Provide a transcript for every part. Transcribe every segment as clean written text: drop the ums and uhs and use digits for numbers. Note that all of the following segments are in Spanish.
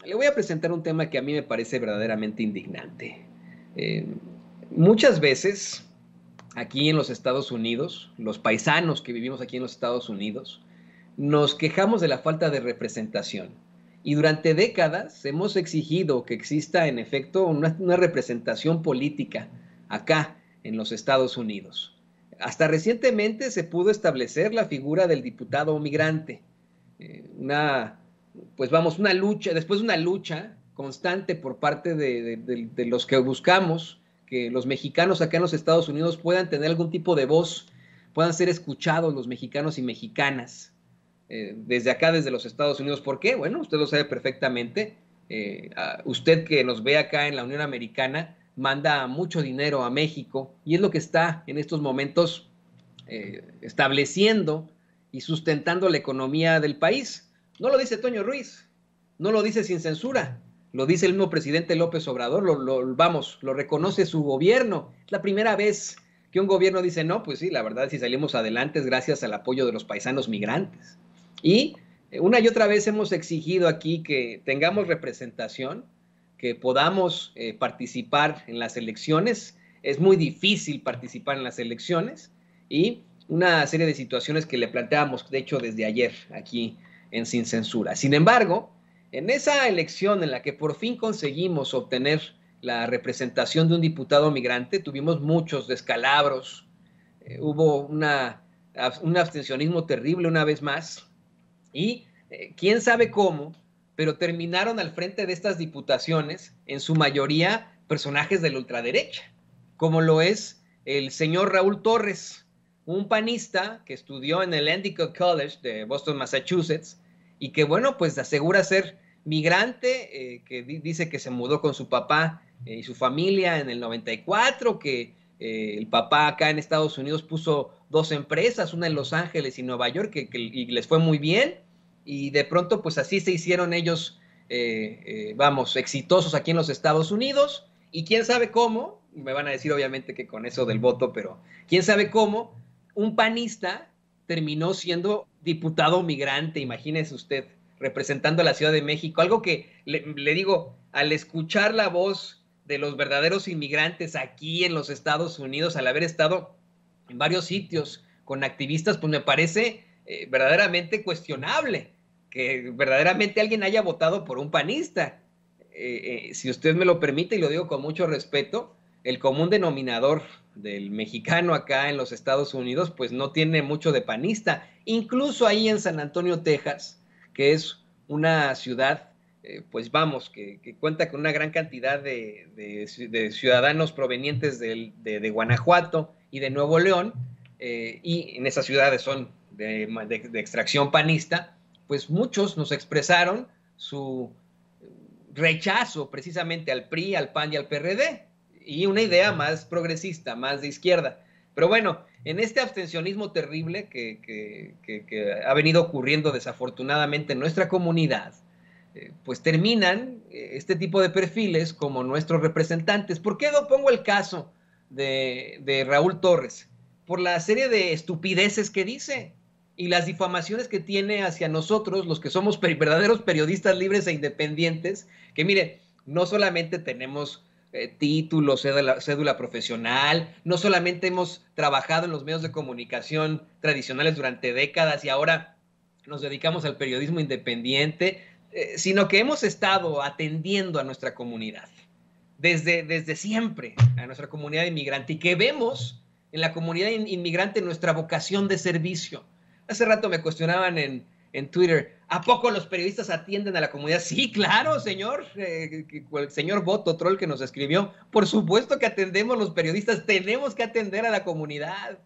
Le voy a presentar un tema que a mí me parece verdaderamente indignante. Eh, Muchas veces aquí en los Estados Unidos, los paisanos que vivimos aquí en los Estados Unidos, nos quejamos de la falta de representación. Y durante décadas hemos exigido que exista en efecto una representación política acá en los Estados Unidos. Hasta recientemente se pudo establecer la figura del diputado migrante, una, pues vamos, una lucha, después de una lucha constante por parte de los que buscamos que los mexicanos acá en los Estados Unidos puedan tener algún tipo de voz, puedan ser escuchados los mexicanos y mexicanas desde acá, desde los Estados Unidos. ¿Por qué? Bueno, usted lo sabe perfectamente. Usted que nos ve acá en la Unión Americana manda mucho dinero a México y es lo que está en estos momentos estableciendo y sustentando la economía del país. No lo dice Toño Ruiz, no lo dice sin censura, lo dice el mismo presidente López Obrador, vamos, lo reconoce su gobierno. Es la primera vez que un gobierno dice, no, pues sí, la verdad, si salimos adelante es gracias al apoyo de los paisanos migrantes. Y una y otra vez hemos exigido aquí que tengamos representación, que podamos participar en las elecciones. Es muy difícil participar en las elecciones y una serie de situaciones que le planteamos, de hecho, desde ayer aquí en Sin Censura. Sin embargo, en esa elección en la que por fin conseguimos obtener la representación de un diputado migrante, tuvimos muchos descalabros, hubo un abstencionismo terrible una vez más, y quién sabe cómo, pero terminaron al frente de estas diputaciones, en su mayoría personajes de la ultraderecha, como lo es el señor Raúl Torres, un panista que estudió en el Endicott College de Boston, Massachusetts, y que, bueno, pues asegura ser migrante, que dice que se mudó con su papá y su familia en el 94, que el papá acá en Estados Unidos puso dos empresas, una en Los Ángeles y Nueva York, y les fue muy bien, y de pronto pues así se hicieron ellos, vamos, exitosos aquí en los Estados Unidos, y quién sabe cómo, me van a decir obviamente que con eso del voto, pero quién sabe cómo, un panista terminó siendo diputado migrante, imagínese usted, representando a la Ciudad de México, algo que le digo, al escuchar la voz de los verdaderos inmigrantes aquí en los Estados Unidos, al haber estado en varios sitios con activistas, pues me parece verdaderamente cuestionable que verdaderamente alguien haya votado por un panista. Si usted me lo permite, y lo digo con mucho respeto, el común denominador del mexicano acá en los Estados Unidos, pues no tiene mucho de panista. Incluso ahí en San Antonio, Texas, que es una ciudad, pues vamos, que cuenta con una gran cantidad de ciudadanos provenientes de Guanajuato y de Nuevo León, y en esas ciudades son de extracción panista, pues muchos nos expresaron su rechazo precisamente al PRI, al PAN y al PRD, y una idea más progresista, más de izquierda. Pero bueno, en este abstencionismo terrible que ha venido ocurriendo desafortunadamente en nuestra comunidad, pues terminan este tipo de perfiles como nuestros representantes. ¿Por qué no pongo el caso de Raúl Torres? Por la serie de estupideces que dice y las difamaciones que tiene hacia nosotros, los que somos verdaderos periodistas libres e independientes, que mire, no solamente tenemos título, cédula profesional, no solamente hemos trabajado en los medios de comunicación tradicionales durante décadas y ahora nos dedicamos al periodismo independiente, sino que hemos estado atendiendo a nuestra comunidad desde siempre, a nuestra comunidad inmigrante, y que vemos en la comunidad inmigrante nuestra vocación de servicio. Hace rato me cuestionaban en Twitter, ¿a poco los periodistas atienden a la comunidad? Sí, claro, señor, el señor Boto Troll que nos escribió, por supuesto que atendemos los periodistas, tenemos que atender a la comunidad.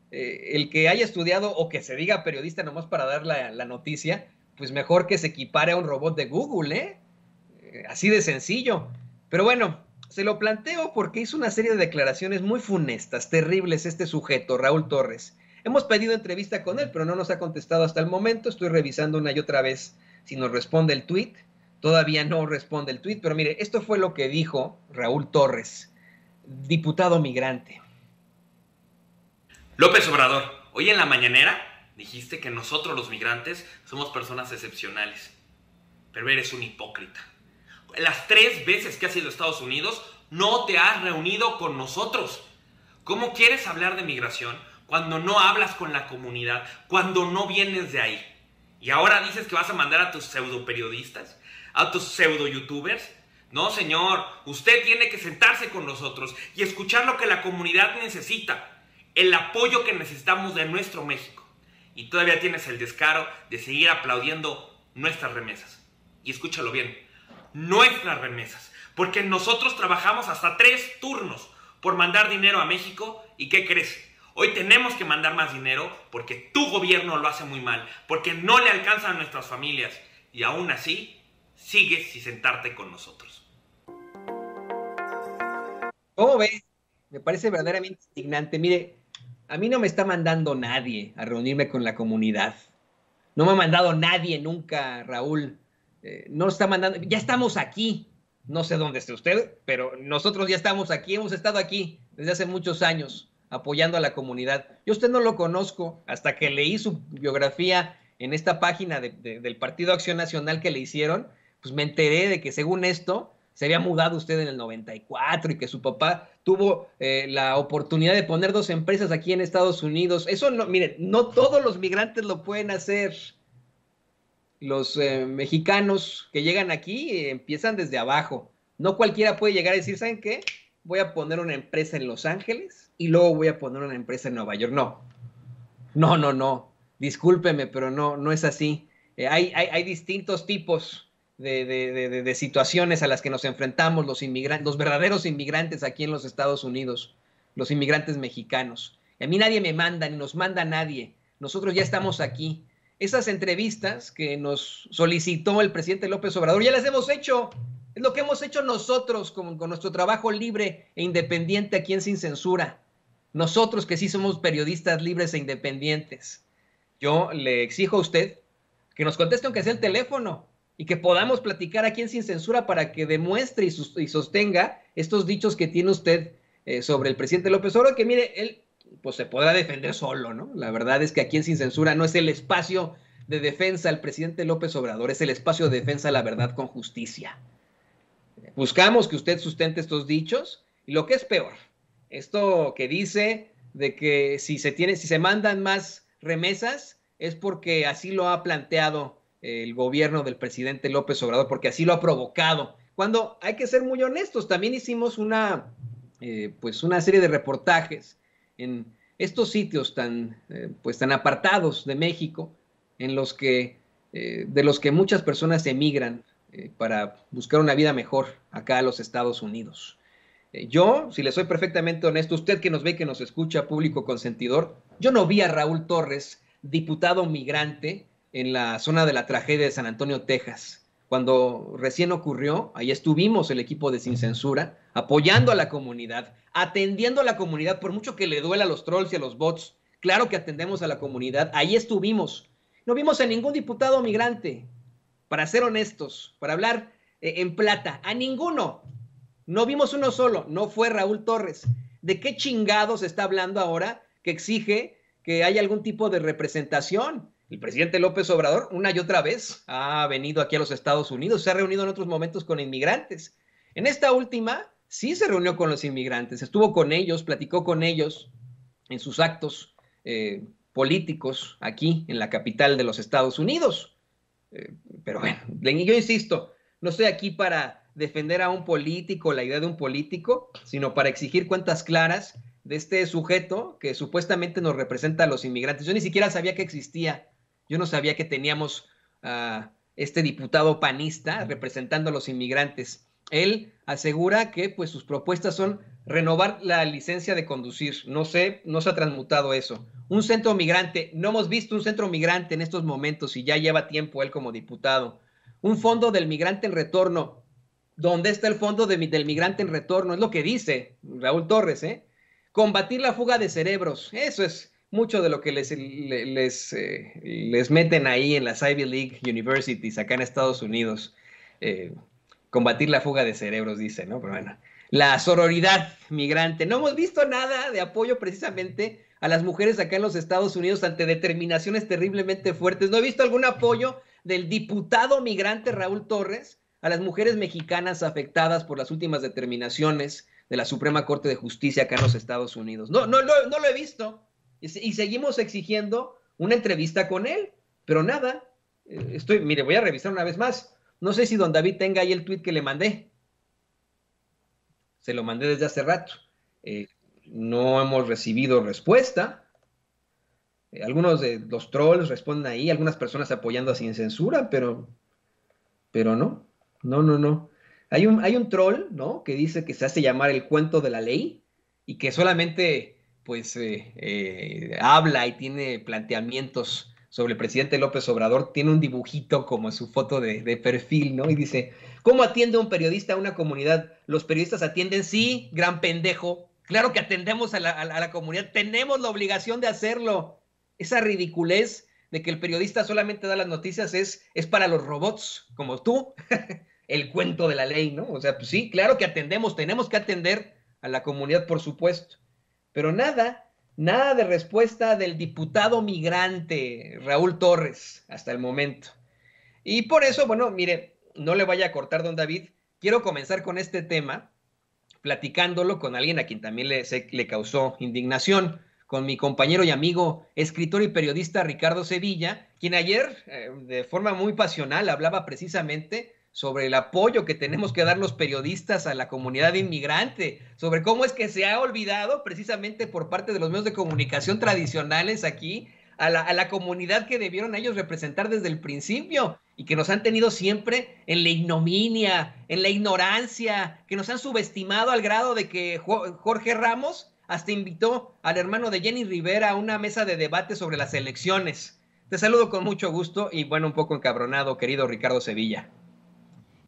El que haya estudiado o que se diga periodista nomás para dar la noticia, pues mejor que se equipare a un robot de Google, así de sencillo. Pero bueno, se lo planteo porque hizo una serie de declaraciones muy funestas, terribles este sujeto, Raúl Torres. Hemos pedido entrevista con él, pero no nos ha contestado hasta el momento. Estoy revisando una y otra vez si nos responde el tweet. Todavía no responde el tweet, pero mire, esto fue lo que dijo Raúl Torres, diputado migrante. López Obrador, hoy en la mañanera dijiste que nosotros los migrantes somos personas excepcionales, pero eres un hipócrita. Las 3 veces que has ido a Estados Unidos, no te has reunido con nosotros. ¿Cómo quieres hablar de migración cuando no hablas con la comunidad, cuando no vienes de ahí? Y ahora dices que vas a mandar a tus pseudo periodistas, a tus pseudo youtubers. No, señor, usted tiene que sentarse con nosotros y escuchar lo que la comunidad necesita, el apoyo que necesitamos de nuestro México. Y todavía tienes el descaro de seguir aplaudiendo nuestras remesas. Y escúchalo bien, nuestras remesas, porque nosotros trabajamos hasta 3 turnos por mandar dinero a México. ¿Y qué crees? Hoy tenemos que mandar más dinero porque tu gobierno lo hace muy mal, porque no le alcanza a nuestras familias, y aún así sigues sin sentarte con nosotros. ¿Cómo ves? Me parece verdaderamente indignante. Mire, a mí no me está mandando nadie a reunirme con la comunidad. No me ha mandado nadie nunca, Raúl. No está mandando. Ya estamos aquí. No sé dónde esté usted, pero nosotros ya estamos aquí. Hemos estado aquí desde hace muchos años apoyando a la comunidad. Yo a usted no lo conozco hasta que leí su biografía en esta página del Partido Acción Nacional que le hicieron. Pues me enteré de que según esto se había mudado usted en el 94 y que su papá tuvo la oportunidad de poner 2 empresas aquí en Estados Unidos. Eso no, miren, no todos los migrantes lo pueden hacer. Los mexicanos que llegan aquí empiezan desde abajo. No cualquiera puede llegar a decir, ¿saben qué? Voy a poner una empresa en Los Ángeles y luego voy a poner una empresa en Nueva York. No, no, no, no. Discúlpeme, pero no, no es así. Hay distintos tipos de situaciones a las que nos enfrentamos los inmigrantes, los verdaderos inmigrantes aquí en los Estados Unidos, los inmigrantes mexicanos. Y a mí nadie me manda, ni nos manda nadie. Nosotros ya estamos aquí. Esas entrevistas que nos solicitó el presidente López Obrador, ya las hemos hecho. Es lo que hemos hecho nosotros con nuestro trabajo libre e independiente aquí en Sin Censura. Nosotros que sí somos periodistas libres e independientes. Yo le exijo a usted que nos conteste aunque sea el teléfono y que podamos platicar aquí en Sin Censura para que demuestre y sostenga estos dichos que tiene usted sobre el presidente López Obrador, que mire, él pues se podrá defender solo, ¿no? La verdad es que aquí en Sin Censura no es el espacio de defensa al presidente López Obrador, es el espacio de defensa a la verdad con justicia. Buscamos que usted sustente estos dichos y lo que es peor, esto que dice de que si se mandan más remesas es porque así lo ha planteado el gobierno del presidente López Obrador, porque así lo ha provocado. Cuando hay que ser muy honestos, también hicimos pues una serie de reportajes en estos sitios tan apartados de México, en los que, de los que muchas personas emigran para buscar una vida mejor acá a los Estados Unidos. Yo, si le soy perfectamente honesto, usted que nos ve, que nos escucha, público consentidor, yo no vi a Raúl Torres, diputado migrante, en la zona de la tragedia de San Antonio, Texas. Cuando recién ocurrió, ahí estuvimos el equipo de Sin Censura, apoyando a la comunidad, atendiendo a la comunidad, por mucho que le duela a los trolls y a los bots, claro que atendemos a la comunidad, ahí estuvimos. No vimos a ningún diputado migrante, para ser honestos, para hablar en plata, a ninguno. No vimos uno solo, no fue Raúl Torres. ¿De qué chingados está hablando ahora que exige que haya algún tipo de representación? El presidente López Obrador una y otra vez ha venido aquí a los Estados Unidos, se ha reunido en otros momentos con inmigrantes. En esta última sí se reunió con los inmigrantes, estuvo con ellos, platicó con ellos en sus actos políticos aquí en la capital de los Estados Unidos. Pero bueno, yo insisto, no estoy aquí para defender a un político, la idea de un político, sino para exigir cuentas claras de este sujeto que supuestamente nos representa a los inmigrantes. Yo ni siquiera sabía que existía. Yo no sabía que teníamos a este diputado panista representando a los inmigrantes. Él asegura que pues sus propuestas son renovar la licencia de conducir. No sé, no se ha transmutado eso. Un centro migrante, no hemos visto un centro migrante en estos momentos y ya lleva tiempo él como diputado. Un fondo del migrante en retorno. ¿Dónde está el fondo del migrante en retorno? Es lo que dice Raúl Torres, ¿eh? Combatir la fuga de cerebros. Eso es mucho de lo que les meten ahí en las Ivy League Universities acá en Estados Unidos. Combatir la fuga de cerebros, dice, ¿no? Pero bueno, la sororidad migrante. No hemos visto nada de apoyo precisamente a las mujeres acá en los Estados Unidos ante determinaciones terriblemente fuertes. No he visto algún apoyo del diputado migrante Raúl Torres a las mujeres mexicanas afectadas por las últimas determinaciones de la Suprema Corte de Justicia acá en los Estados Unidos. No lo he visto y seguimos exigiendo una entrevista con él, pero nada. Mire, voy a revisar una vez más. No sé si don David tenga ahí el tweet que le mandé. Se lo mandé desde hace rato. No hemos recibido respuesta. Algunos de los trolls responden ahí, algunas personas apoyando a Sin Censura, pero no. Hay un troll, ¿no? Que dice que se hace llamar el cuento de la ley y que solamente, pues, habla y tiene planteamientos sobre el presidente López Obrador. Tiene un dibujito como en su foto de perfil, ¿no? Y dice, ¿cómo atiende un periodista a una comunidad? Los periodistas atienden, sí, gran pendejo. Claro que atendemos a la comunidad. Tenemos la obligación de hacerlo. Esa ridiculez de que el periodista solamente da las noticias es para los robots, como tú. El cuento de la ley, ¿no? O sea, pues sí, claro que atendemos, tenemos que atender a la comunidad, por supuesto. Pero nada de respuesta del diputado migrante Raúl Torres hasta el momento. Y por eso, bueno, mire, no le vaya a cortar, don David, quiero comenzar con este tema, platicándolo con alguien a quien también le causó indignación, con mi compañero y amigo, escritor y periodista Ricardo Sevilla, quien ayer, de forma muy pasional, hablaba precisamente sobre el apoyo que tenemos que dar los periodistas a la comunidad inmigrante, sobre cómo es que se ha olvidado precisamente por parte de los medios de comunicación tradicionales aquí a la comunidad que debieron ellos representar desde el principio y que nos han tenido siempre en la ignominia, en la ignorancia, que nos han subestimado al grado de que Jorge Ramos hasta invitó al hermano de Jenny Rivera a una mesa de debate sobre las elecciones. Te saludo con mucho gusto y bueno, un poco encabronado, querido Ricardo Sevilla.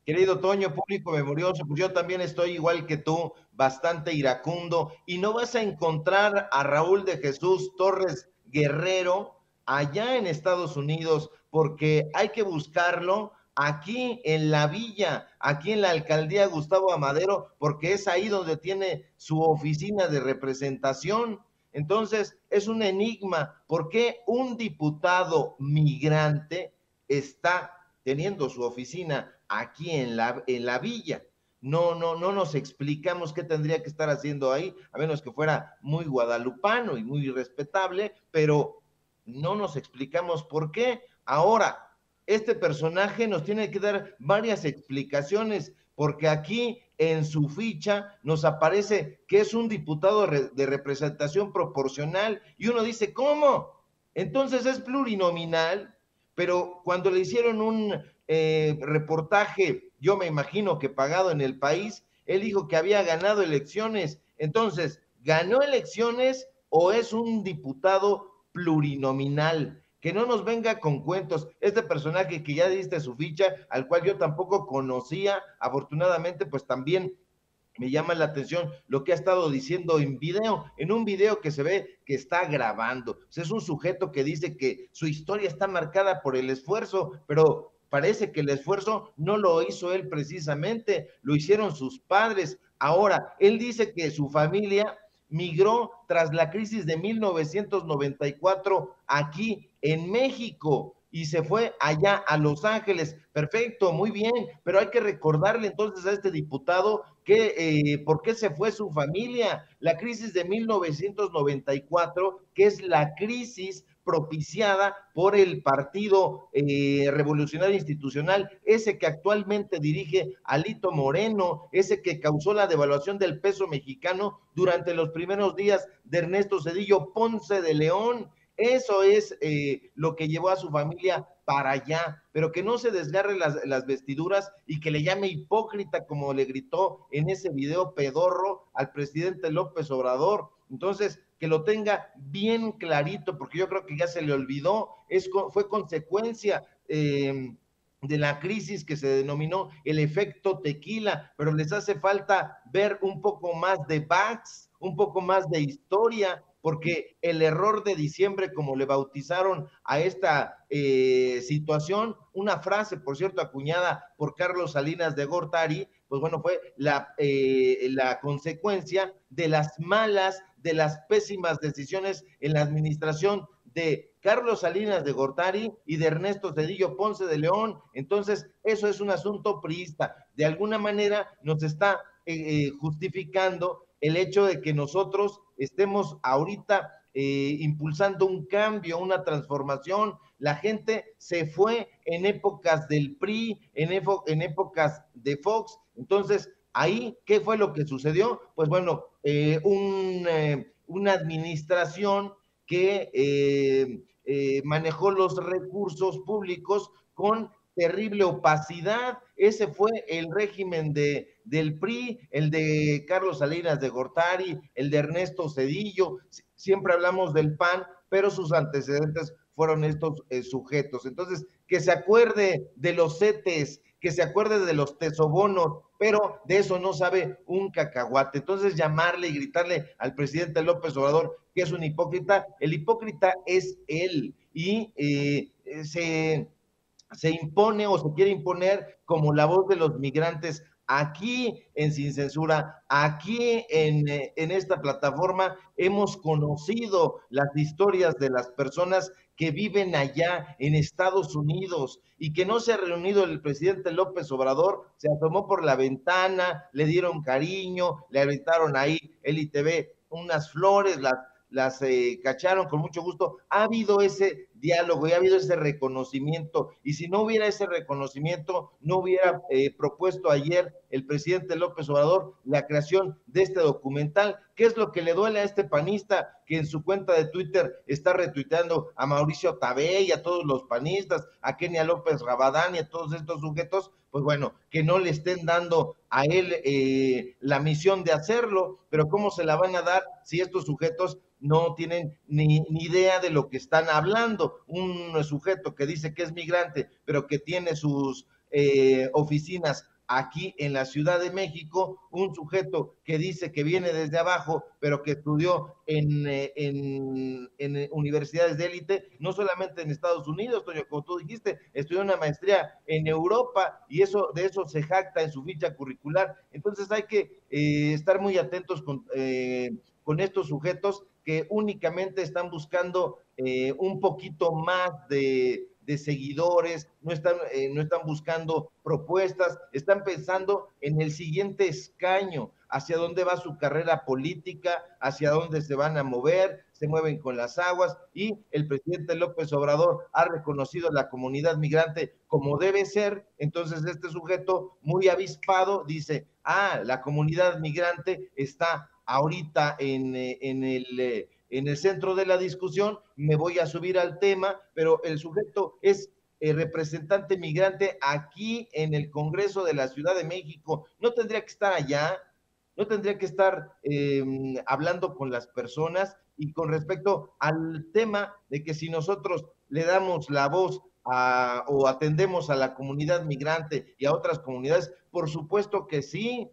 Querido Toño, público memorioso, pues yo también estoy igual que tú, bastante iracundo, y no vas a encontrar a Raúl de Jesús Torres Guerrero allá en Estados Unidos, porque hay que buscarlo aquí en la villa, aquí en la alcaldía Gustavo Amadero, porque es ahí donde tiene su oficina de representación. Entonces, es un enigma, ¿por qué un diputado migrante está teniendo su oficina aquí en la villa? No nos explicamos qué tendría que estar haciendo ahí, a menos que fuera muy guadalupano y muy respetable, pero no nos explicamos por qué. Ahora, este personaje nos tiene que dar varias explicaciones, porque aquí en su ficha nos aparece que es un diputado de representación proporcional, y uno dice, ¿cómo? Entonces es plurinominal, pero cuando le hicieron un reportaje, yo me imagino que pagado en El País, él dijo que había ganado elecciones. Entonces, ¿ganó elecciones o es un diputado plurinominal? Que no nos venga con cuentos. Este personaje que ya diste su ficha, al cual yo tampoco conocía, afortunadamente, pues también me llama la atención lo que ha estado diciendo en un video que se ve que está grabando. O sea, es un sujeto que dice que su historia está marcada por el esfuerzo, pero parece que el esfuerzo no lo hizo él precisamente, lo hicieron sus padres. Ahora, él dice que su familia migró tras la crisis de 1994 aquí en México y se fue allá a Los Ángeles. Perfecto, muy bien, pero hay que recordarle entonces a este diputado que por qué se fue su familia. La crisis de 1994, que es la crisis propiciada por el Partido Revolucionario Institucional, ese que actualmente dirige Alito Moreno, ese que causó la devaluación del peso mexicano durante los primeros días de Ernesto Zedillo Ponce de León. Eso es lo que llevó a su familia para allá, pero que no se desgarre las vestiduras y que le llame hipócrita como le gritó en ese video pedorro al presidente López Obrador. Entonces, que lo tenga bien clarito, porque yo creo que ya se le olvidó, fue consecuencia de la crisis que se denominó el efecto tequila, pero les hace falta ver un poco más de facts, un poco más de historia, porque el error de diciembre, como le bautizaron a esta situación, una frase, por cierto, acuñada por Carlos Salinas de Gortari, pues bueno, fue la consecuencia de las malas, de las pésimas decisiones en la administración de Carlos Salinas de Gortari y de Ernesto Zedillo Ponce de León. Entonces, eso es un asunto priista. De alguna manera nos está justificando el hecho de que nosotros estemos ahorita impulsando un cambio, una transformación. La gente se fue en épocas del PRI, en épocas de Fox. Entonces, ahí, ¿qué fue lo que sucedió? Pues bueno, una administración que manejó los recursos públicos con terrible opacidad. Ese fue el régimen del PRI, el de Carlos Salinas de Gortari, el de Ernesto Zedillo. Siempre hablamos del PAN, pero sus antecedentes fueron estos sujetos. Entonces, que se acuerde de los CETES, que se acuerde de los tesobonos, pero de eso no sabe un cacahuate. Entonces, llamarle y gritarle al presidente López Obrador que es un hipócrita, el hipócrita es él, y se impone o se quiere imponer como la voz de los migrantes aquí en Sin Censura, aquí en esta plataforma. Hemos conocido las historias de las personas que viven allá en Estados Unidos y que no se ha reunido el presidente López Obrador, se asomó por la ventana, le dieron cariño, le aventaron ahí el ITV unas flores, las cacharon con mucho gusto. Ha habido ese diálogo y ha habido ese reconocimiento, y si no hubiera ese reconocimiento, no hubiera propuesto ayer el presidente López Obrador la creación de este documental. ¿Qué es lo que le duele a este panista que en su cuenta de Twitter está retuiteando a Mauricio Tabé y a todos los panistas, a Kenia López Rabadán y a todos estos sujetos? Pues bueno, que no le estén dando a él la misión de hacerlo, pero ¿cómo se la van a dar si estos sujetos no tienen ni idea de lo que están hablando? Un sujeto que dice que es migrante, pero que tiene sus oficinas aquí en la Ciudad de México, un sujeto que dice que viene desde abajo, pero que estudió en universidades de élite, no solamente en Estados Unidos, Toño, como tú dijiste, estudió una maestría en Europa, y de eso se jacta en su ficha curricular. Entonces hay que estar muy atentos con estos sujetos que únicamente están buscando un poquito más de seguidores, no están buscando propuestas, están pensando en el siguiente escaño, hacia dónde va su carrera política, hacia dónde se van a mover, se mueven con las aguas, y el presidente López Obrador ha reconocido a la comunidad migrante como debe ser. Entonces este sujeto muy avispado dice, la comunidad migrante está ahorita en el centro de la discusión, me voy a subir al tema, pero el sujeto es representante migrante aquí en el Congreso de la Ciudad de México. No tendría que estar allá, no tendría que estar hablando con las personas. Y con respecto al tema de que si nosotros le damos la voz o atendemos a la comunidad migrante y a otras comunidades, por supuesto que sí.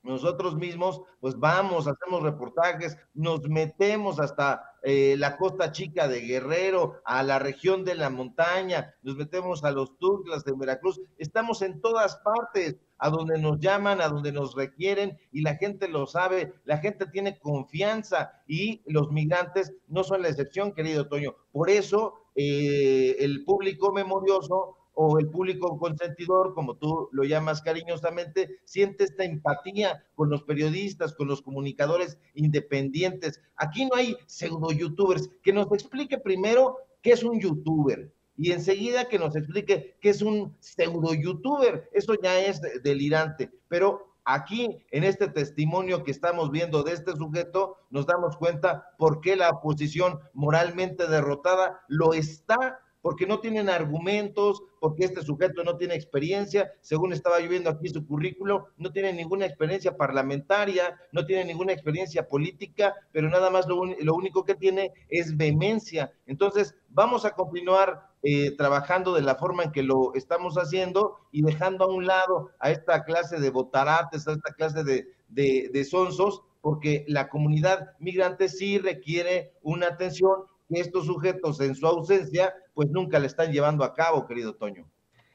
Nosotros mismos, pues vamos, hacemos reportajes, nos metemos hasta la Costa Chica de Guerrero, a la región de la montaña, nos metemos a los Tuxtlas de Veracruz, estamos en todas partes, a donde nos llaman, a donde nos requieren, y la gente lo sabe, la gente tiene confianza, y los migrantes no son la excepción, querido Toño. Por eso el público memorioso, o el público consentidor, como tú lo llamas cariñosamente, siente esta empatía con los periodistas, con los comunicadores independientes. Aquí no hay pseudo youtubers. Que nos explique primero qué es un youtuber, y enseguida que nos explique qué es un pseudo youtuber. Eso ya es delirante. Pero aquí, en este testimonio que estamos viendo de este sujeto, nos damos cuenta por qué la oposición moralmente derrotada lo está, porque no tienen argumentos, porque este sujeto no tiene experiencia, según estaba yo viendo aquí su currículo, no tiene ninguna experiencia parlamentaria, no tiene ninguna experiencia política, pero nada más lo único que tiene es vehemencia. Entonces, vamos a continuar trabajando de la forma en que lo estamos haciendo, y dejando a un lado a esta clase de botarates, a esta clase de sonsos, porque la comunidad migrante sí requiere una atención que estos sujetos en su ausencia pues nunca le están llevando a cabo, querido Toño.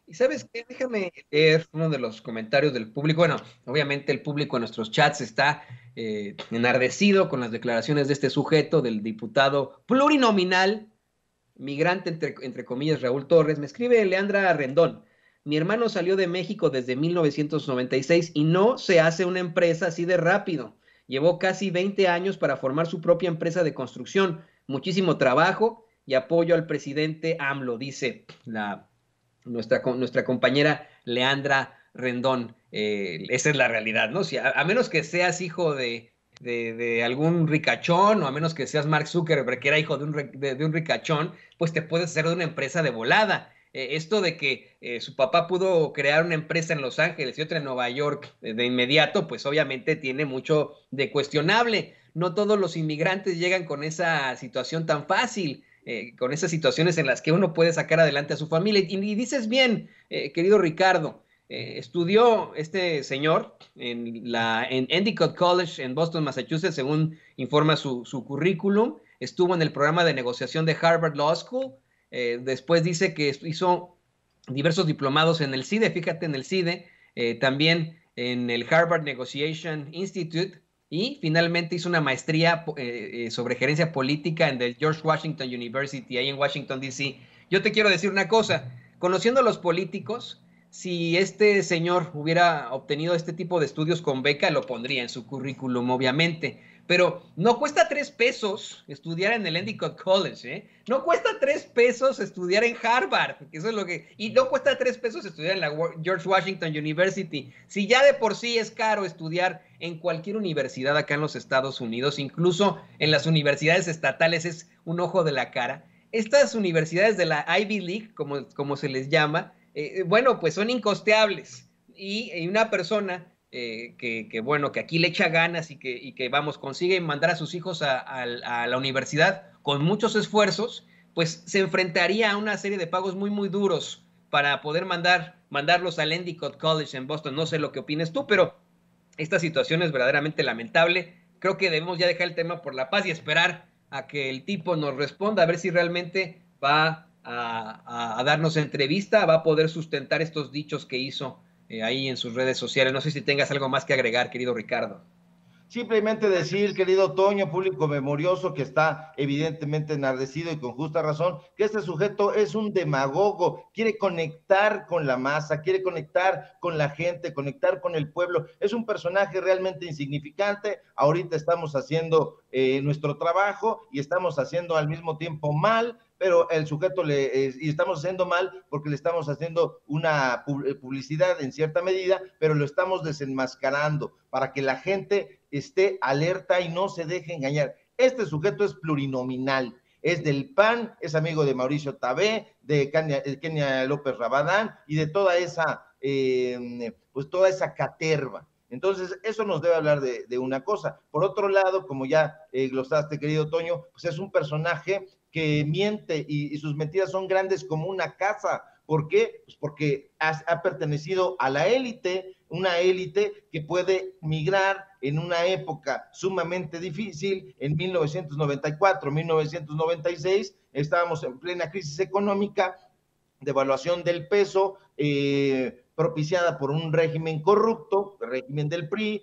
Y ¿sabes qué? Déjame leer uno de los comentarios del público. Bueno, obviamente el público en nuestros chats está enardecido con las declaraciones de este sujeto, del diputado plurinominal migrante, entre comillas, Raúl Torres, me escribe Leandra Rendón. Mi hermano salió de México desde 1996 y no se hace una empresa así de rápido. Llevó casi 20 años para formar su propia empresa de construcción. Muchísimo trabajo y apoyo al presidente AMLO, dice nuestra compañera Leandra Rendón. Esa es la realidad, ¿no? Si a menos que seas hijo de algún ricachón, o a menos que seas Mark Zuckerberg, que era hijo de un ricachón, pues te puedes hacer de una empresa de volada. Esto de que su papá pudo crear una empresa en Los Ángeles y otra en Nueva York de inmediato, pues obviamente tiene mucho de cuestionable. No todos los inmigrantes llegan con esa situación tan fácil, con esas situaciones en las que uno puede sacar adelante a su familia. Y dices bien, querido Ricardo, estudió este señor en Endicott College en Boston, Massachusetts, según informa su currículum. Estuvo en el programa de negociación de Harvard Law School. Después dice que hizo diversos diplomados en el CIDE, fíjate, en el CIDE, también en el Harvard Negotiation Institute, y finalmente hizo una maestría sobre gerencia política en el George Washington University, ahí en Washington, D.C. Yo te quiero decir una cosa, conociendo a los políticos, si este señor hubiera obtenido este tipo de estudios con beca, lo pondría en su currículum, obviamente. Pero no cuesta 3 pesos estudiar en el Endicott College, ¿eh? No cuesta 3 pesos estudiar en Harvard, eso es lo que... Y no cuesta 3 pesos estudiar en la George Washington University. Si ya de por sí es caro estudiar en cualquier universidad acá en los Estados Unidos, incluso en las universidades estatales es un ojo de la cara. Estas universidades de la Ivy League, como se les llama, bueno, pues son incosteables. Y una persona... que aquí le echa ganas y que vamos, consigue mandar a sus hijos a la universidad con muchos esfuerzos, pues se enfrentaría a una serie de pagos muy, muy duros para poder mandarlos al Endicott College en Boston. No sé lo que opines tú, pero esta situación es verdaderamente lamentable. Creo que debemos ya dejar el tema por la paz y esperar a que el tipo nos responda, a ver si realmente va a darnos entrevista, va a poder sustentar estos dichos que hizo ahí en sus redes sociales. No sé si tengas algo más que agregar, querido Ricardo. Simplemente decir, querido Toño, público memorioso que está evidentemente enardecido y con justa razón, que este sujeto es un demagogo, quiere conectar con la masa, quiere conectar con la gente, conectar con el pueblo. Es un personaje realmente insignificante. Ahorita estamos haciendo nuestro trabajo y estamos haciendo al mismo tiempo mal, pero el sujeto y estamos haciendo mal porque le estamos haciendo una publicidad en cierta medida, pero lo estamos desenmascarando para que la gente esté alerta y no se deje engañar. Este sujeto es plurinominal, es del PAN, es amigo de Mauricio Tabé, de Kenia López Rabadán y de toda esa, pues toda esa caterva. Entonces, eso nos debe hablar de una cosa. Por otro lado, como ya glosaste, querido Toño, pues es un personaje que miente y sus mentiras son grandes como una casa. ¿Por qué? Pues porque ha pertenecido a la élite, una élite que puede migrar en una época sumamente difícil. En 1994, 1996, estábamos en plena crisis económica, devaluación del peso, propiciada por un régimen corrupto, el régimen del PRI,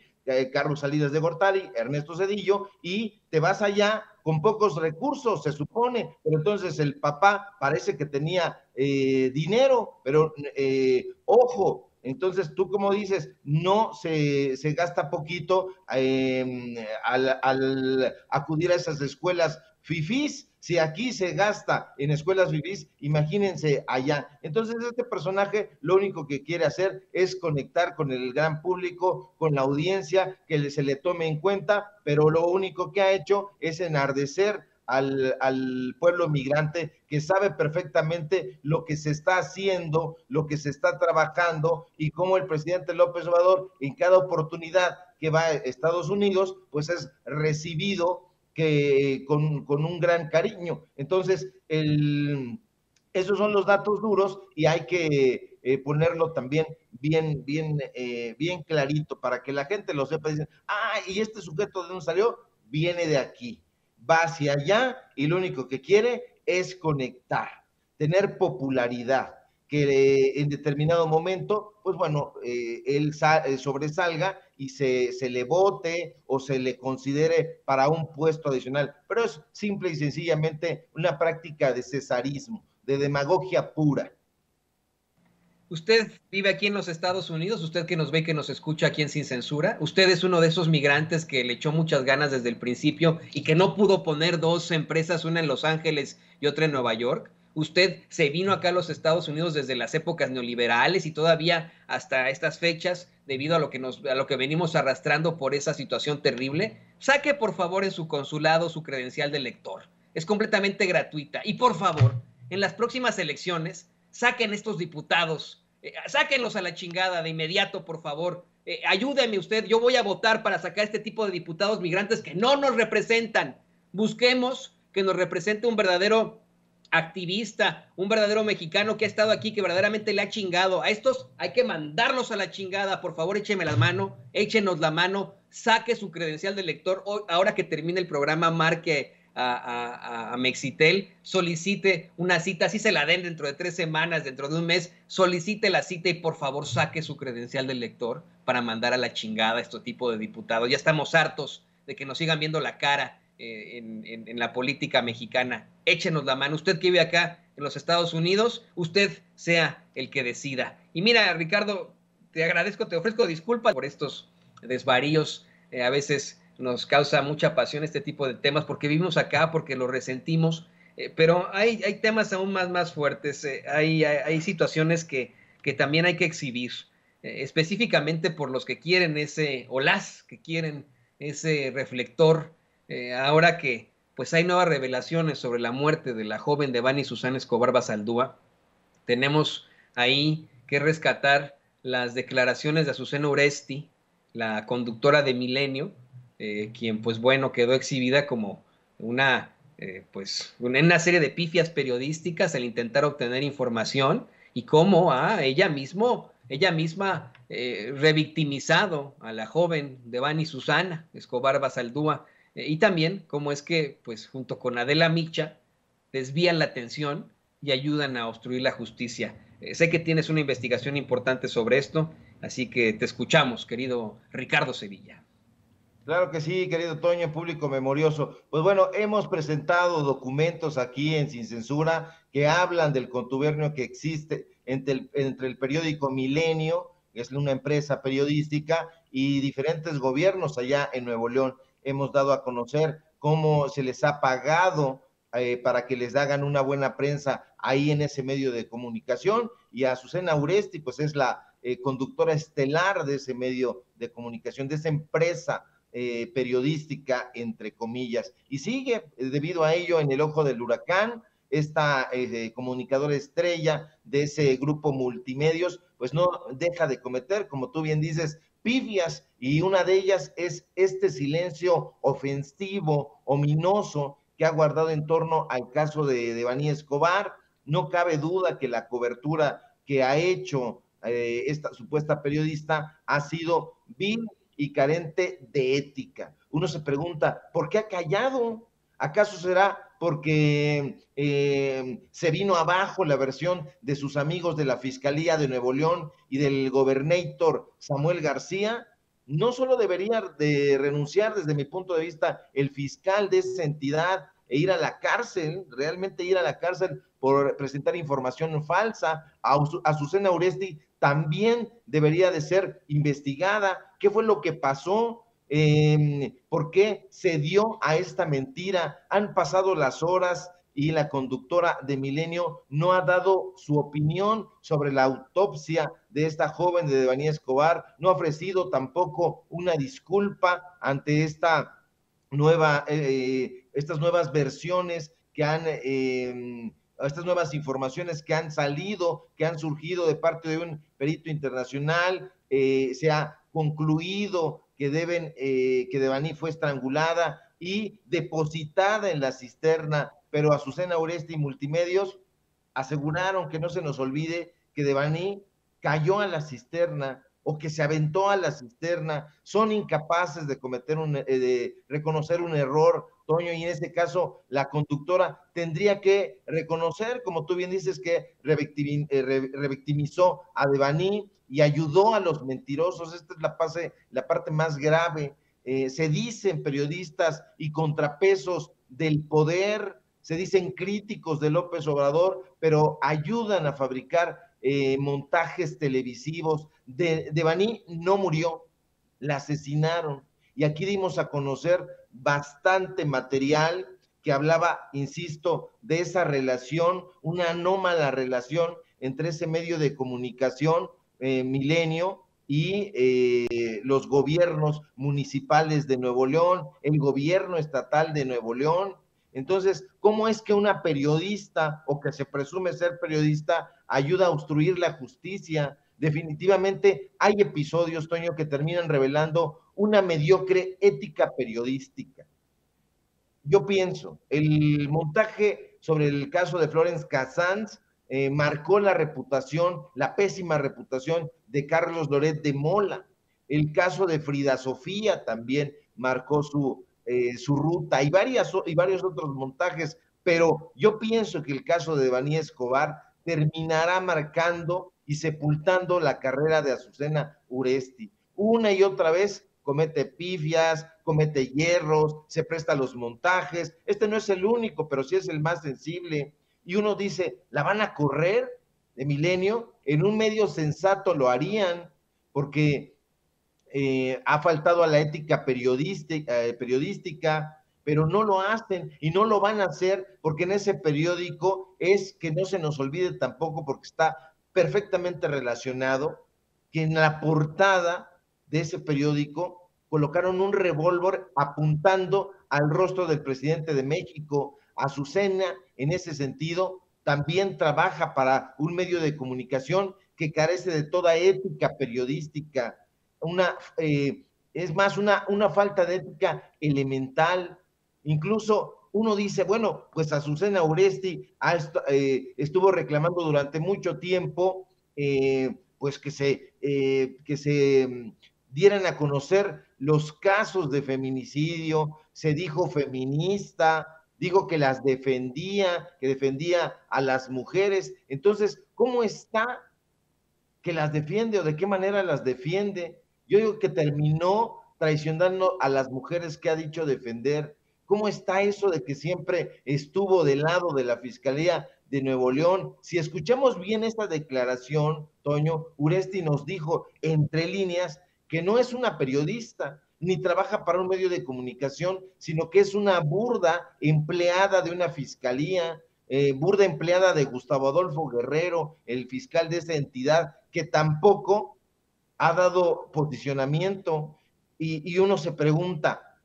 Carlos Salinas de Gortari, Ernesto Zedillo, y te vas allá con pocos recursos, se supone, pero entonces el papá parece que tenía dinero, pero ojo, entonces tú como dices, no se gasta poquito al acudir a esas escuelas fifís. Si aquí se gasta en escuelas fifís, imagínense allá. Entonces este personaje lo único que quiere hacer es conectar con el gran público, con la audiencia, que se le tome en cuenta, pero lo único que ha hecho es enardecer al pueblo migrante, que sabe perfectamente lo que se está haciendo, lo que se está trabajando, y cómo el presidente López Obrador en cada oportunidad que va a Estados Unidos, pues es recibido con un gran cariño. Entonces, esos son los datos duros y hay que ponerlo también bien clarito para que la gente lo sepa. Dicen, ¿y este sujeto de dónde salió? Viene de aquí, va hacia allá y lo único que quiere es conectar, tener popularidad, que en determinado momento, pues bueno, él sobresalga y se le vote o se le considere para un puesto adicional, pero es simple y sencillamente una práctica de cesarismo, de demagogia pura. Usted vive aquí en los Estados Unidos, usted que nos ve y que nos escucha aquí en Sin Censura, usted es uno de esos migrantes que le echó muchas ganas desde el principio y que no pudo poner dos empresas, una en Los Ángeles y otra en Nueva York. Usted se vino acá a los Estados Unidos desde las épocas neoliberales y todavía hasta estas fechas, debido a lo que venimos arrastrando por esa situación terrible. Saque por favor en su consulado su credencial de lector. Es completamente gratuita. Y por favor, en las próximas elecciones, saquen estos diputados, sáquenlos a la chingada de inmediato, por favor. Ayúdeme usted, yo voy a votar para sacar este tipo de diputados migrantes que no nos representan. Busquemos que nos represente un verdadero activista, un verdadero mexicano que ha estado aquí, que verdaderamente le ha chingado. A estos hay que mandarlos a la chingada. Por favor, échenme la mano, échenos la mano, saque su credencial de lector. Ahora que termine el programa, marque a Mexitel, solicite una cita, si se la den dentro de 3 semanas, dentro de un mes, solicite la cita y por favor saque su credencial del lector para mandar a la chingada a este tipo de diputados. Ya estamos hartos de que nos sigan viendo la cara en la política mexicana. Échenos la mano. Usted que vive acá en los Estados Unidos, usted sea el que decida. Y mira, Ricardo, te agradezco, te ofrezco disculpas por estos desvaríos. A veces nos causa mucha pasión este tipo de temas porque vivimos acá, porque lo resentimos, pero hay temas aún más fuertes, hay situaciones que también hay que exhibir, específicamente por los que quieren o las que quieren ese reflector, ahora que pues hay nuevas revelaciones sobre la muerte de la joven Devani Susana Escobar Basaldúa. Tenemos ahí que rescatar las declaraciones de Azucena Uresti, la conductora de Milenio, quien pues bueno quedó exhibida como una serie de pifias periodísticas al intentar obtener información y cómo ella misma revictimizado a la joven Devani Susana Escobar Basaldúa, y también cómo es que pues junto con Adela Micha desvían la atención y ayudan a obstruir la justicia. Sé que tienes una investigación importante sobre esto, así que te escuchamos, querido Ricardo Sevilla. Claro que sí, querido Toño, público memorioso. Pues bueno, hemos presentado documentos aquí en Sin Censura que hablan del contubernio que existe entre el periódico Milenio, que es una empresa periodística, y diferentes gobiernos allá en Nuevo León. Hemos dado a conocer cómo se les ha pagado para que les hagan una buena prensa ahí en ese medio de comunicación, y a Azucena Uresti, pues es la conductora estelar de ese medio de comunicación, de esa empresa periodística, entre comillas, y sigue debido a ello en el ojo del huracán. Esta comunicadora estrella de ese grupo multimedios, pues no deja de cometer, como tú bien dices, pifias, y una de ellas es este silencio ofensivo, ominoso, que ha guardado en torno al caso de Devani Escobar. No cabe duda que la cobertura que ha hecho esta supuesta periodista ha sido vil y carente de ética. Uno se pregunta, ¿por qué ha callado? ¿Acaso será porque se vino abajo la versión de sus amigos de la Fiscalía de Nuevo León y del gobernator Samuel García? No solo debería de renunciar, desde mi punto de vista, el fiscal de esa entidad e ir a la cárcel, realmente ir a la cárcel por presentar información falsa. Azucena Uresti también debería de ser investigada. ¿Qué fue lo que pasó? ¿Por qué se dio a esta mentira? Han pasado las horas y la conductora de Milenio no ha dado su opinión sobre la autopsia de esta joven de Devani Escobar, no ha ofrecido tampoco una disculpa ante estas nuevas versiones que han estas nuevas informaciones que han salido, que han surgido de parte de un perito internacional. Se ha concluido que Devani fue estrangulada y depositada en la cisterna, pero Azucena Uresti y Multimedios aseguraron que no se nos olvide que Devani cayó a la cisterna o que se aventó a la cisterna. Son incapaces de reconocer un error, Toño, y en este caso la conductora tendría que reconocer, como tú bien dices, que revictimizó a Devani, y ayudó a los mentirosos. Esta es la parte más grave. Se dicen periodistas y contrapesos del poder, se dicen críticos de López Obrador, pero ayudan a fabricar montajes televisivos. Devani no murió, la asesinaron. Y aquí dimos a conocer bastante material que hablaba, insisto, de esa relación, una anómala relación entre ese medio de comunicación, Milenio, y los gobiernos municipales de Nuevo León, el gobierno estatal de Nuevo León. Entonces, ¿cómo es que una periodista o que se presume ser periodista ayuda a obstruir la justicia? Definitivamente hay episodios, Toño, que terminan revelando una mediocre ética periodística. Yo pienso, el montaje sobre el caso de Florence Cassans marcó la reputación, la pésima reputación de Carlos Loret de Mola. El caso de Frida Sofía también marcó su ruta y varios otros montajes, pero yo pienso que el caso de Devani Escobar terminará marcando y sepultando la carrera de Azucena Uresti. Una y otra vez comete pifias, comete hierros, se presta a los montajes. Este no es el único, pero sí es el más sensible. Y uno dice, ¿la van a correr de Milenio? En un medio sensato lo harían, porque ha faltado a la ética periodística, pero no lo hacen y no lo van a hacer porque en ese periódico es que no se nos olvide tampoco, porque está perfectamente relacionado, que en la portada de ese periódico colocaron un revólver apuntando al rostro del presidente de México. Azucena, en ese sentido, también trabaja para un medio de comunicación que carece de toda ética periodística. Es más, una falta de ética elemental. Incluso uno dice, bueno, pues Azucena Uresti estuvo reclamando durante mucho tiempo pues que se dieran a conocer los casos de feminicidio. Se dijo feminista, dijo que las defendía, que defendía a las mujeres. Entonces, ¿cómo está que las defiende o de qué manera las defiende? Yo digo que terminó traicionando a las mujeres que ha dicho defender. ¿Cómo está eso de que siempre estuvo del lado de la Fiscalía de Nuevo León? Si escuchamos bien esta declaración, Toño, Uresti nos dijo entre líneas que no es una periodista, ni trabaja para un medio de comunicación, sino que es una burda empleada de una fiscalía, burda empleada de Gustavo Adolfo Guerrero, el fiscal de esa entidad, que tampoco ha dado posicionamiento. Y uno se pregunta,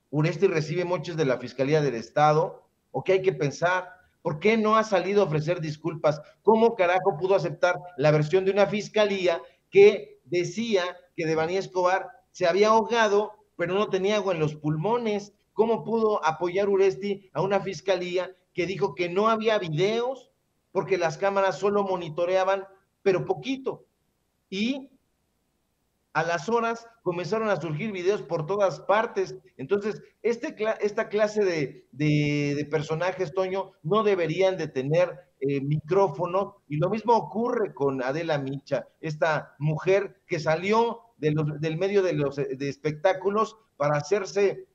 ¿Uresti recibe moches de la Fiscalía del Estado? ¿O qué hay que pensar? ¿Por qué no ha salido a ofrecer disculpas? ¿Cómo carajo pudo aceptar la versión de una fiscalía que decía que Devani Escobar se había ahogado, pero no tenía agua en los pulmones? ¿Cómo pudo apoyar Uresti a una fiscalía que dijo que no había videos porque las cámaras solo monitoreaban, pero poquito? Y a las horas comenzaron a surgir videos por todas partes. Entonces, esta clase de personajes, Toño, no deberían de tener micrófono, y lo mismo ocurre con Adela Micha, esta mujer que salió del medio de espectáculos para hacerse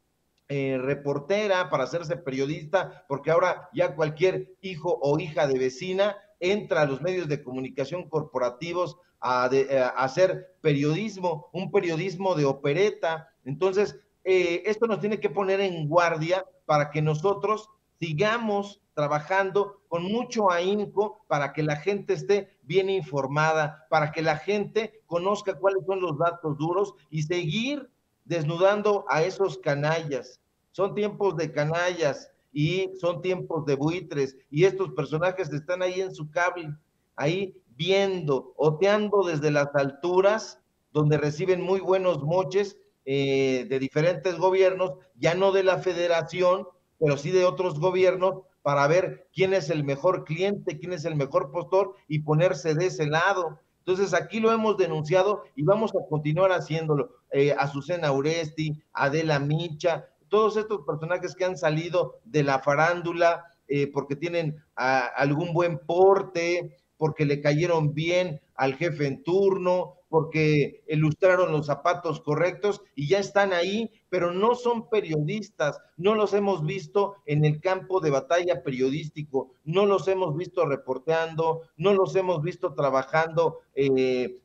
reportera, para hacerse periodista, porque ahora ya cualquier hijo o hija de vecina entra a los medios de comunicación corporativos a hacer periodismo, un periodismo de opereta. Entonces, esto nos tiene que poner en guardia para que nosotros sigamos trabajando con mucho ahínco para que la gente esté bien informada, para que la gente conozca cuáles son los datos duros y seguir desnudando a esos canallas. Son tiempos de canallas y son tiempos de buitres, y estos personajes están ahí en su cable, ahí viendo, oteando desde las alturas, donde reciben muy buenos moches de diferentes gobiernos, ya no de la federación, pero sí de otros gobiernos, para ver quién es el mejor cliente, quién es el mejor postor y ponerse de ese lado. Entonces aquí lo hemos denunciado y vamos a continuar haciéndolo. Azucena Uresti, Adela Micha, todos estos personajes que han salido de la farándula porque tienen algún buen porte, porque le cayeron bien al jefe en turno, porque ilustraron los zapatos correctos y ya están ahí, pero no son periodistas, no los hemos visto en el campo de batalla periodístico, no los hemos visto reporteando, no los hemos visto trabajando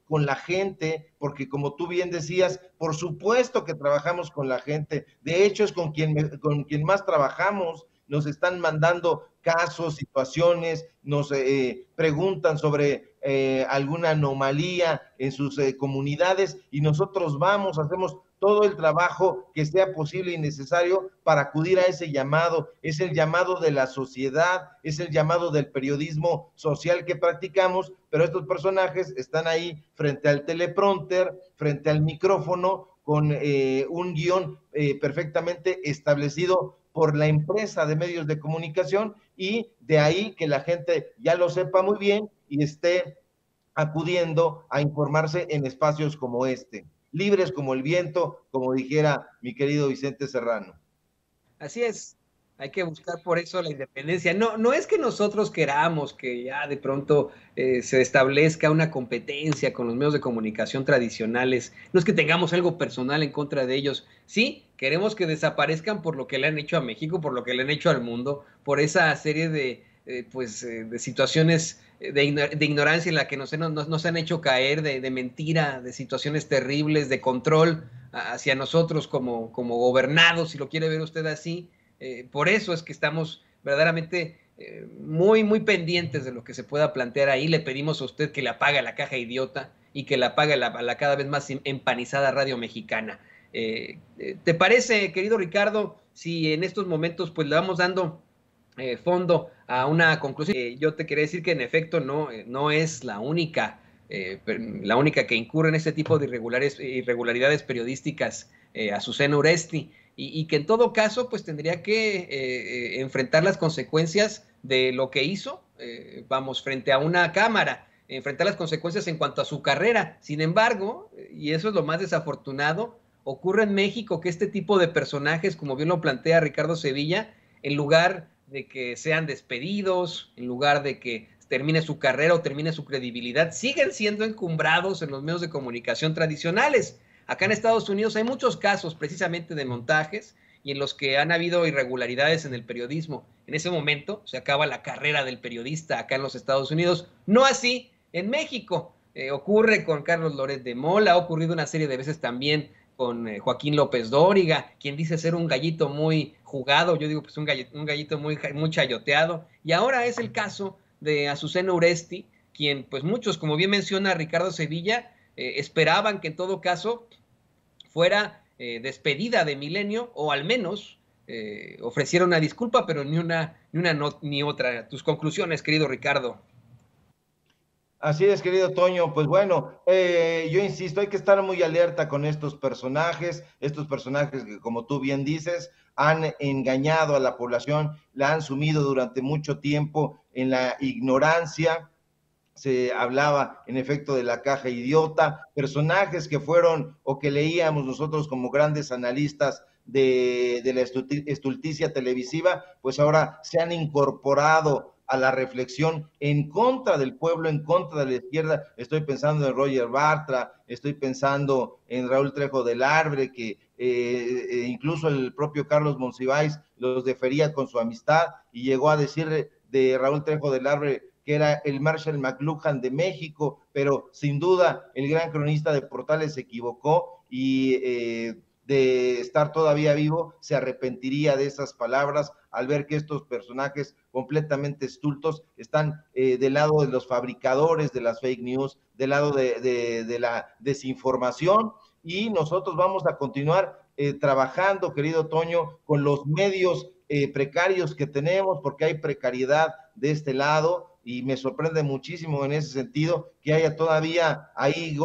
con la gente, porque como tú bien decías, por supuesto que trabajamos con la gente, de hecho es con quien más trabajamos. Nos están mandando casos, situaciones, nos preguntan sobre alguna anomalía en sus comunidades y nosotros vamos, hacemos todo el trabajo que sea posible y necesario para acudir a ese llamado. Es el llamado de la sociedad, es el llamado del periodismo social que practicamos, pero estos personajes están ahí frente al teleprompter, frente al micrófono, con un guión perfectamente establecido por la empresa de medios de comunicación, y de ahí que la gente ya lo sepa muy bien y esté acudiendo a informarse en espacios como este, libres como el viento, como dijera mi querido Vicente Serrano. Así es, hay que buscar por eso la independencia. No, no es que nosotros queramos que ya de pronto se establezca una competencia con los medios de comunicación tradicionales, no es que tengamos algo personal en contra de ellos, sí, queremos que desaparezcan por lo que le han hecho a México, por lo que le han hecho al mundo, por esa serie de situaciones de ignorancia en la que nos han hecho caer, de mentira, de situaciones terribles, de control hacia nosotros como gobernados, si lo quiere ver usted así. Por eso es que estamos verdaderamente muy, muy pendientes de lo que se pueda plantear ahí. Le pedimos a usted que le apague la caja idiota y que le apague la cada vez más empanizada Radio Mexicana. ¿Te parece, querido Ricardo, si en estos momentos pues le vamos dando fondo a una conclusión? Yo te quería decir que en efecto no es la única que incurre en este tipo de irregularidades periodísticas, Azucena Uresti, y que en todo caso pues tendría que enfrentar las consecuencias de lo que hizo, vamos, frente a una cámara, enfrentar las consecuencias en cuanto a su carrera. Sin embargo, y eso es lo más desafortunado, ocurre en México que este tipo de personajes, como bien lo plantea Ricardo Sevilla, en lugar de que sean despedidos, en lugar de que termine su carrera o termine su credibilidad, siguen siendo encumbrados en los medios de comunicación tradicionales. Acá en Estados Unidos hay muchos casos precisamente de montajes y en los que han habido irregularidades en el periodismo. En ese momento se acaba la carrera del periodista acá en los Estados Unidos. No así en México. Ocurre con Carlos Loret de Mola, ha ocurrido una serie de veces también con Joaquín López Dóriga, quien dice ser un gallito muy jugado, yo digo pues un gallito muy chayoteado, y ahora es el caso de Azucena Uresti, quien pues muchos, como bien menciona Ricardo Sevilla, esperaban que en todo caso fuera despedida de Milenio, o al menos ofreciera una disculpa, pero ni otra. Tus conclusiones, querido Ricardo. Así es, querido Toño. Pues bueno, yo insisto, hay que estar muy alerta con estos personajes que, como tú bien dices, han engañado a la población, la han sumido durante mucho tiempo en la ignorancia. Se hablaba en efecto de la caja idiota, personajes que fueron o que leíamos nosotros como grandes analistas de la estulticia televisiva, pues ahora se han incorporado a la reflexión en contra del pueblo, en contra de la izquierda. Estoy pensando en Roger Bartra, estoy pensando en Raúl Trejo del Arbre, que incluso el propio Carlos Monsiváis los defería con su amistad y llegó a decir de Raúl Trejo del Arbre que era el Marshall McLuhan de México, pero sin duda el gran cronista de Portales se equivocó y de estar todavía vivo se arrepentiría de esas palabras al ver que estos personajes completamente estultos están del lado de los fabricadores de las fake news, del lado de la desinformación, y nosotros vamos a continuar trabajando, querido Toño, con los medios precarios que tenemos, porque hay precariedad de este lado, y me sorprende muchísimo en ese sentido que haya todavía ahí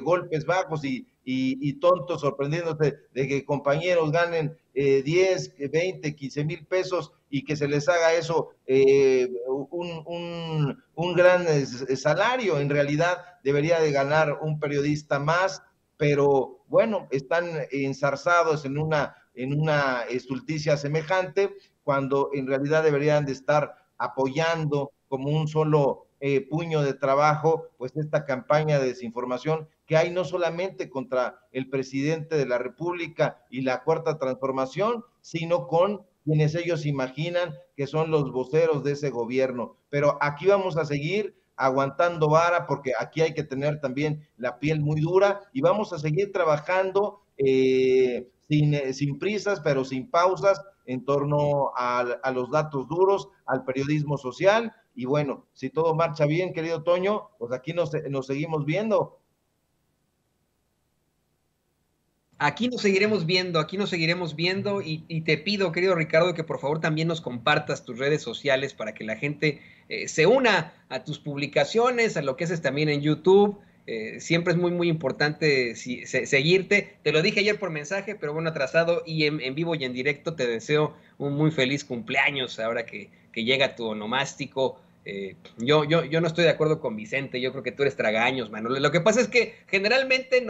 golpes bajos y tontos sorprendiéndose de que compañeros ganen 10, 20, 15 mil pesos y que se les haga eso un gran salario. En realidad debería de ganar un periodista más, pero bueno, están enzarzados en una estulticia semejante, cuando en realidad deberían de estar apoyando como un solo puño de trabajo, pues esta campaña de desinformación que hay no solamente contra el presidente de la República y la Cuarta Transformación, sino con quienes ellos imaginan que son los voceros de ese gobierno. Pero aquí vamos a seguir aguantando vara, porque aquí hay que tener también la piel muy dura, y vamos a seguir trabajando sin prisas, pero sin pausas, en torno a los datos duros, al periodismo social. Y bueno, si todo marcha bien, querido Toño, pues aquí nos seguimos viendo. Aquí nos seguiremos viendo y te pido, querido Ricardo, que por favor también nos compartas tus redes sociales para que la gente se una a tus publicaciones, a lo que haces también en YouTube. Siempre es muy, muy importante seguirte. Te lo dije ayer por mensaje, pero bueno, atrasado y en vivo y en directo te deseo un muy feliz cumpleaños ahora que llega tu onomástico. Yo no estoy de acuerdo con Vicente, yo creo que tú eres tragaños, Manuel. Lo que pasa es que generalmente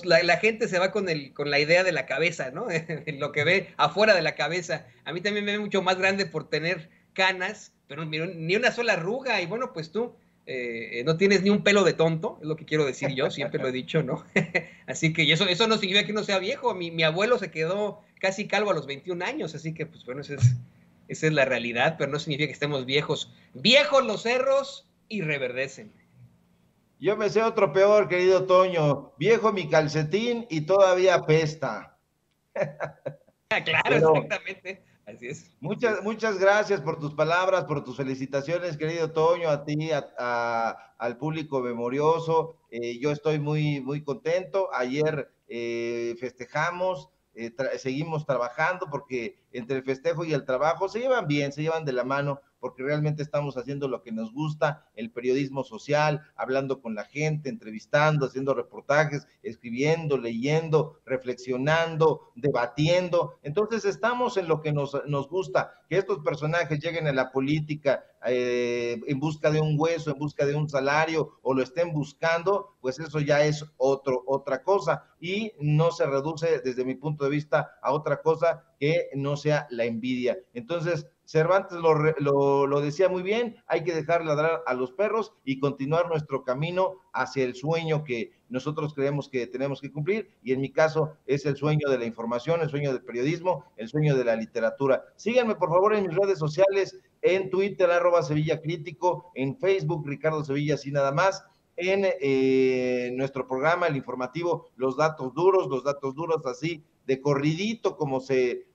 la gente se va con la idea de la cabeza, ¿no? Lo que ve afuera de la cabeza. A mí también me ve mucho más grande por tener canas, pero ni una sola arruga. Y bueno, pues tú no tienes ni un pelo de tonto, es lo que quiero decir yo, siempre lo he dicho, ¿no? Así que eso no significa que no sea viejo. Mi abuelo se quedó casi calvo a los 21 años, así que pues bueno, esa es la realidad, pero no significa que estemos viejos. Viejos los cerros y reverdecen. Yo me sé otro peor, querido Toño. Viejo mi calcetín y todavía apesta. Claro, Pero exactamente. Así es. muchas gracias por tus palabras, por tus felicitaciones, querido Toño, a ti, al público memorioso. Yo estoy muy, muy contento. Ayer festejamos, seguimos trabajando, porque entre el festejo y el trabajo se llevan bien, se llevan de la mano, porque realmente estamos haciendo lo que nos gusta, el periodismo social, hablando con la gente, entrevistando, haciendo reportajes, escribiendo, leyendo, reflexionando, debatiendo. Entonces estamos en lo que nos gusta, que estos personajes lleguen a la política en busca de un hueso, en busca de un salario, o lo estén buscando, pues eso ya es otra cosa, y no se reduce desde mi punto de vista a otra cosa que no sea la envidia. Entonces, Cervantes lo decía muy bien, hay que dejar ladrar a los perros y continuar nuestro camino hacia el sueño que nosotros creemos que tenemos que cumplir, y en mi caso es el sueño de la información, el sueño del periodismo, el sueño de la literatura. Síganme por favor en mis redes sociales, en Twitter, @SevillaCrítico, en Facebook, Ricardo Sevilla, así nada más, en nuestro programa, el informativo, los datos duros, así de corridito como se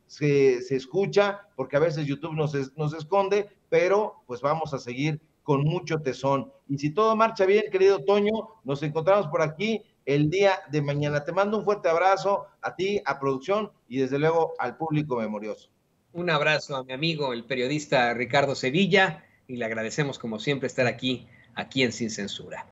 escucha, porque a veces YouTube nos esconde, pero pues vamos a seguir con mucho tesón. Y si todo marcha bien, querido Toño, nos encontramos por aquí el día de mañana. Te mando un fuerte abrazo a ti, a producción y desde luego al público memorioso. Un abrazo a mi amigo, el periodista Ricardo Sevilla, y le agradecemos como siempre estar aquí en Sin Censura.